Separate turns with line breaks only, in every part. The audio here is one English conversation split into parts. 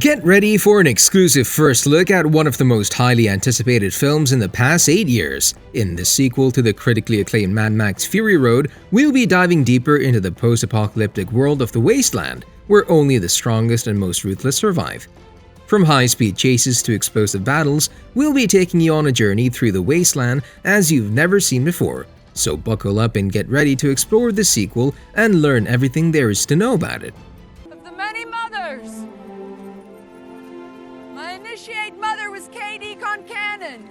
Get ready for an exclusive first look at one of the most highly anticipated films in the past 8 years. In the sequel to the critically acclaimed Mad Max Fury Road, we'll be diving deeper into the post-apocalyptic world of the Wasteland, where only the strongest and most ruthless survive. From high-speed chases to explosive battles, we'll be taking you on a journey through the Wasteland as you've never seen before. So buckle up and get ready to explore the sequel and learn everything there is to know about it.
Of the many mothers, my initiate mother was K.D. Concannon.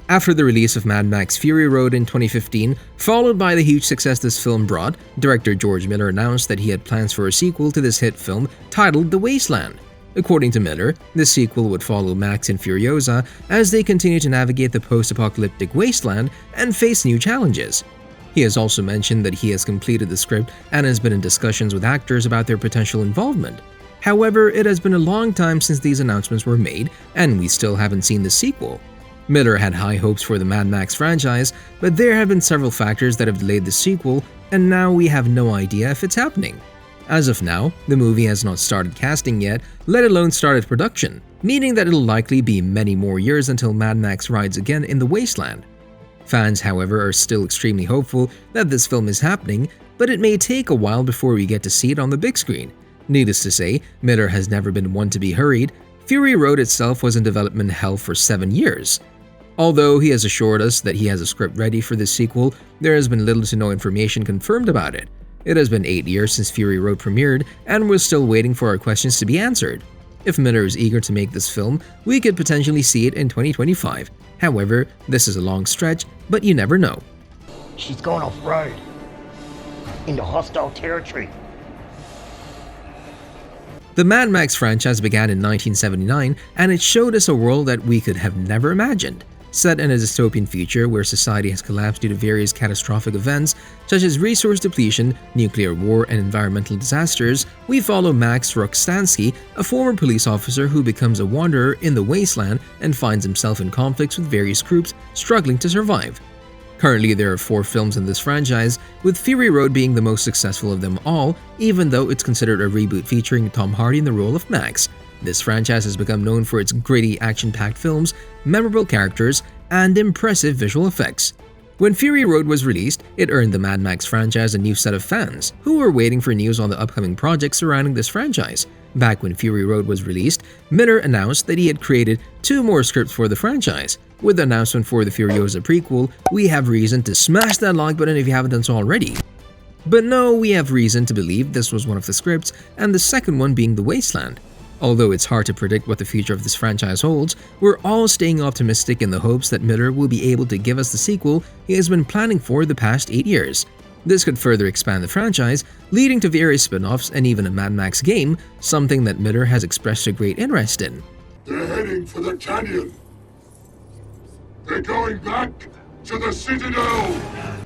After the release of Mad Max Fury Road in 2015, followed by the huge success this film brought, director George Miller announced that he had plans for a sequel to this hit film titled The Wasteland. According to Miller, the sequel would follow Max and Furiosa as they continue to navigate the post-apocalyptic wasteland and face new challenges. He has also mentioned that he has completed the script and has been in discussions with actors about their potential involvement. However, it has been a long time since these announcements were made, and we still haven't seen the sequel. Miller had high hopes for the Mad Max franchise, but there have been several factors that have delayed the sequel, and now we have no idea if it's happening. As of now, the movie has not started casting yet, let alone started production, meaning that it'll likely be many more years until Mad Max rides again in the wasteland. Fans, however, are still extremely hopeful that this film is happening, but it may take a while before we get to see it on the big screen. Needless to say, Miller has never been one to be hurried. Fury Road itself was in development hell for 7 years. Although he has assured us that he has a script ready for this sequel, there has been little to no information confirmed about it. It has been 8 years since Fury Road premiered, and we're still waiting for our questions to be answered. If Miller is eager to make this film, we could potentially see it in 2025. However, this is a long stretch, but you never know.
She's going off-road into hostile territory.
The Mad Max franchise began in 1979, and it showed us a world that we could have never imagined. Set in a dystopian future where society has collapsed due to various catastrophic events such as resource depletion, nuclear war, and environmental disasters, we follow Max Rokstansky, a former police officer who becomes a wanderer in the wasteland and finds himself in conflicts with various groups struggling to survive. Currently, there are 4 films in this franchise, with Fury Road being the most successful of them all, even though it's considered a reboot featuring Tom Hardy in the role of Max. This franchise has become known for its gritty, action-packed films, memorable characters, and impressive visual effects. When Fury Road was released, it earned the Mad Max franchise a new set of fans, who were waiting for news on the upcoming projects surrounding this franchise. Back when Fury Road was released, Miller announced that he had created 2 more scripts for the franchise. With the announcement for the Furiosa prequel, we have reason to smash that like button if you haven't done so already. But no, we have reason to believe this was one of the scripts, and the second one being The Wasteland. Although it's hard to predict what the future of this franchise holds, we're all staying optimistic in the hopes that Miller will be able to give us the sequel he has been planning for the past 8 years. This could further expand the franchise, leading to various spin-offs and even a Mad Max game, something that Miller has expressed a great interest in.
They're heading for the canyon. They're going back to the Citadel.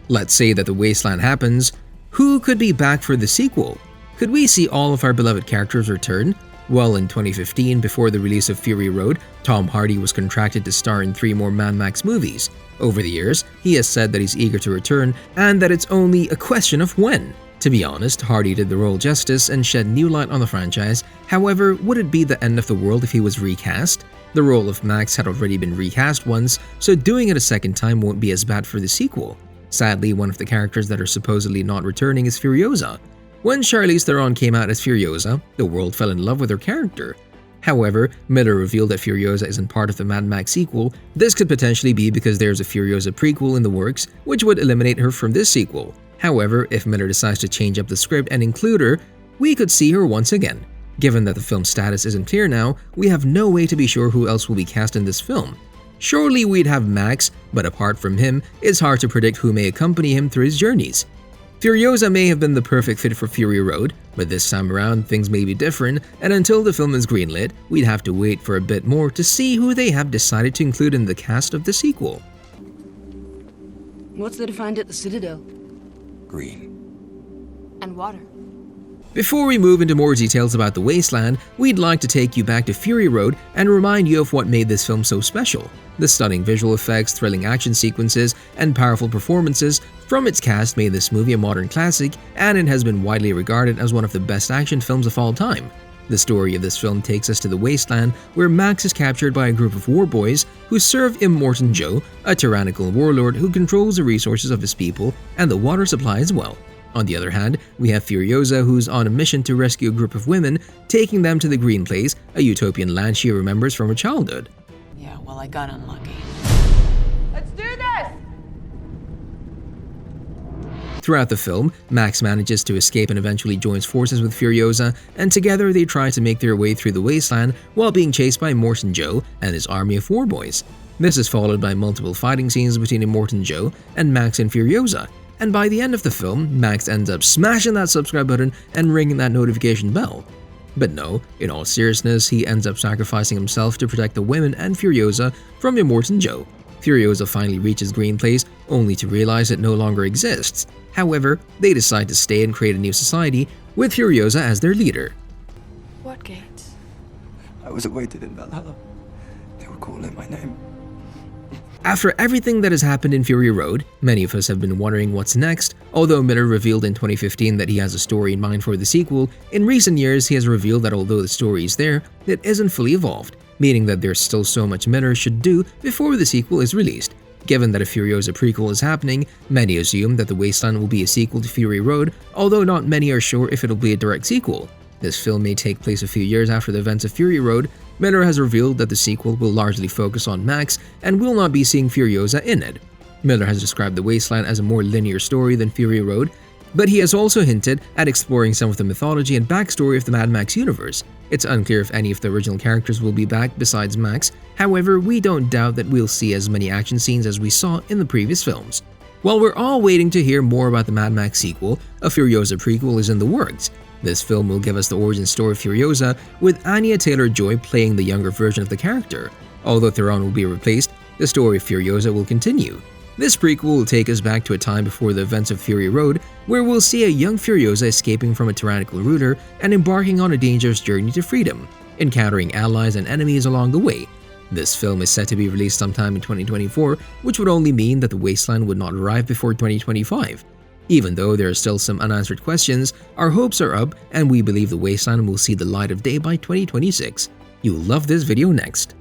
Let's say that The Wasteland happens. Who could be back for the sequel? Could we see all of our beloved characters return? Well, in 2015, before the release of Fury Road, Tom Hardy was contracted to star in 3 more Mad Max movies. Over the years, he has said that he's eager to return and that it's only a question of when. To be honest, Hardy did the role justice and shed new light on the franchise. However, would it be the end of the world if he was recast? The role of Max had already been recast once, so doing it a second time won't be as bad for the sequel. Sadly, one of the characters that are supposedly not returning is Furiosa. When Charlize Theron came out as Furiosa, the world fell in love with her character. However, Miller revealed that Furiosa isn't part of the Mad Max sequel. This could potentially be because there's a Furiosa prequel in the works, which would eliminate her from this sequel. However, if Miller decides to change up the script and include her, we could see her once again. Given that the film's status isn't clear now, we have no way to be sure who else will be cast in this film. Surely we'd have Max, but apart from him, it's hard to predict who may accompany him through his journeys. Furiosa may have been the perfect fit for Fury Road, but this time around things may be different, and until the film is greenlit, we'd have to wait for a bit more to see who they have decided to include in the cast of the sequel.
What's there to find at the Citadel?
Green.
And water.
Before we move into more details about The Wasteland, we'd like to take you back to Fury Road and remind you of what made this film so special. The stunning visual effects, thrilling action sequences, and powerful performances from its cast made this movie a modern classic, and it has been widely regarded as one of the best action films of all time. The story of this film takes us to the wasteland, where Max is captured by a group of war boys who serve Immortan Joe, a tyrannical warlord who controls the resources of his people and the water supply as well. On the other hand, we have Furiosa, who's on a mission to rescue a group of women, taking them to the Green Place, a utopian land she remembers from her childhood.
Yeah, well, I got unlucky.
Let's do this!
Throughout the film, Max manages to escape and eventually joins forces with Furiosa, and together they try to make their way through the wasteland while being chased by Immortan Joe and his army of war boys. This is followed by multiple fighting scenes between Immortan Joe and Max and Furiosa, and by the end of the film, Max ends up smashing that subscribe button and ringing that notification bell. But no, in all seriousness, he ends up sacrificing himself to protect the women and Furiosa from Immortan Joe. Furiosa finally reaches Green Place, only to realize it no longer exists. However, they decide to stay and create a new society, with Furiosa as their leader.
What gates?
I was awaited in Valhalla. They were calling my name.
After everything that has happened in Fury Road, many of us have been wondering what's next. Although Miller revealed in 2015 that he has a story in mind for the sequel, in recent years he has revealed that although the story is there, it isn't fully evolved, meaning that there's still so much Miller should do before the sequel is released. Given that a Furiosa prequel is happening, many assume that The Wasteland will be a sequel to Fury Road, although not many are sure if it'll be a direct sequel. This film may take place a few years after the events of Fury Road. Miller has revealed that the sequel will largely focus on Max and will not be seeing Furiosa in it. Miller has described The Wasteland as a more linear story than Fury Road, but he has also hinted at exploring some of the mythology and backstory of the Mad Max universe. It's unclear if any of the original characters will be back besides Max, however, we don't doubt that we'll see as many action scenes as we saw in the previous films. While we're all waiting to hear more about the Mad Max sequel, a Furiosa prequel is in the works. This film will give us the origin story of Furiosa, with Anya Taylor-Joy playing the younger version of the character. Although Theron will be replaced, the story of Furiosa will continue. This prequel will take us back to a time before the events of Fury Road, where we'll see a young Furiosa escaping from a tyrannical ruler and embarking on a dangerous journey to freedom, encountering allies and enemies along the way. This film is set to be released sometime in 2024, which would only mean that The Wasteland would not arrive before 2025. Even though there are still some unanswered questions, our hopes are up and we believe The Wasteland will see the light of day by 2026. You'll love this video next.